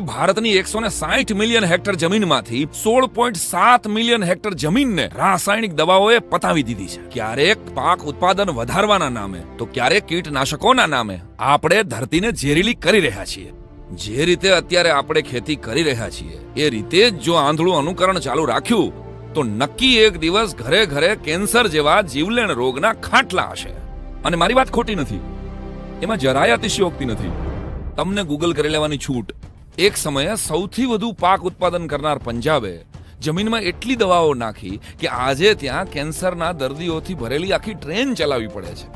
ભારતની 160 million hectare જમીનમાંથી 16.7 million hectare જમીનને રાસાયણિક દવાઓએ પતાવી દીધી છે. ક્યારેક પાક ઉત્પાદન વધારવાના નામે તો ક્યારેક કીટનાશકોના નામે આપણે ધરતીને ઝેરીલી કરી રહ્યા છીએ. જે રીતે અત્યારે આપણે ખેતી કરી રહ્યા છીએ એ રીતે જ જો આંધળું અનુકરણ ચાલુ રાખ્યું તો નક્કી એક દિવસ ઘરે ઘરે કેન્સર જેવા જીવલેણ રોગના ખાટલા હશે. અને મારી વાત ખોટી નથી, એમાં જરાય અતિશયોક્તિ નથી. તમને ગૂગલ કરી લેવાની છૂટ. એક સમયે સૌથી વધુ પાક ઉત્પાદન કરનાર પંજાબે જમીનમાં એટલી દવાઓ નાખી કે આજે ત્યાં કેન્સરના દર્દીઓથી ભરેલી આખી ટ્રેન ચલાવવી પડે છે.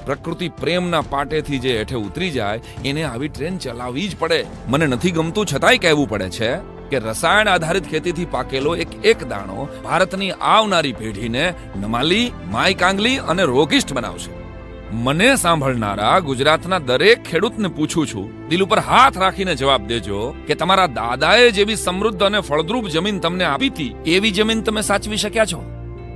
પ્રકૃતિ પ્રેમના પાટેથી જે હેઠે ઉતરી જાય એને આવી ટ્રેન ચલાવવી જ પડે. મને નથી ગમતું છતાંય કહેવું પડે છે કે રસાયણ આધારિત ખેતીથી પાકેલો એક દાણો ભારતની આવનારી પેઢીને નમાલી, માય કાંગલી અને રોગિષ્ટ બનાવશે. મને સાંભળનારા ગુજરાતના દરેક ખેડૂતને પૂછું છું, દિલ ઉપર હાથ રાખીને જવાબ દેજો કે તમારા દાદાએ જેવી સમૃદ્ધ અને ફળદ્રુપ જમીન તમને આપી હતી એવી જમીન તમે સાચવી શક્યા છો?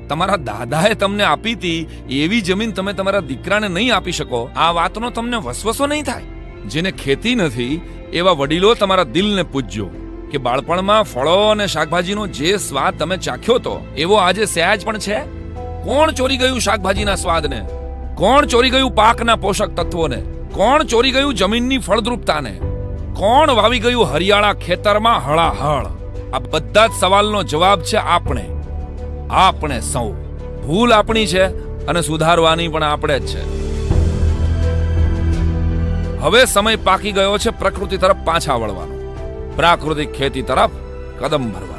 તમારા દાદાએ તમને આપી હતી એવી જમીન તમે તમારા દીકરાને નહીં આપી શકો? આ વાતનો તમને વસવસો નહીં થાય? જેને ખેતી નથી એવા વડીલો તમારા દિલને પૂજજો કે બાળપણમાં ફળો અને શાકભાજીનો જે સ્વાદ તમે ચાખ્યો તો એવો આજે સહેજ પણ છે? કોણ ચોરી ગયું શાકભાજીના સ્વાદને? કોણ ચોરી ગયું પાકના પોષક તત્વોને? કોણ ચોરી ગયું જમીનની ફળદ્રુપતાને? કોણ વાવી ગયું હરિયાળા ખેતરમાં હળાહળ? આ બધા જ સવાલનો જવાબ છે આપણે સૌ. ભૂલ આપણી છે અને સુધારવાની પણ આપણે જ છે. હવે સમય પાકી ગયો છે પ્રકૃતિ તરફ પાછા વળવાનો, પ્રાકૃતિક ખેતી તરફ કદમ ભરવાનો.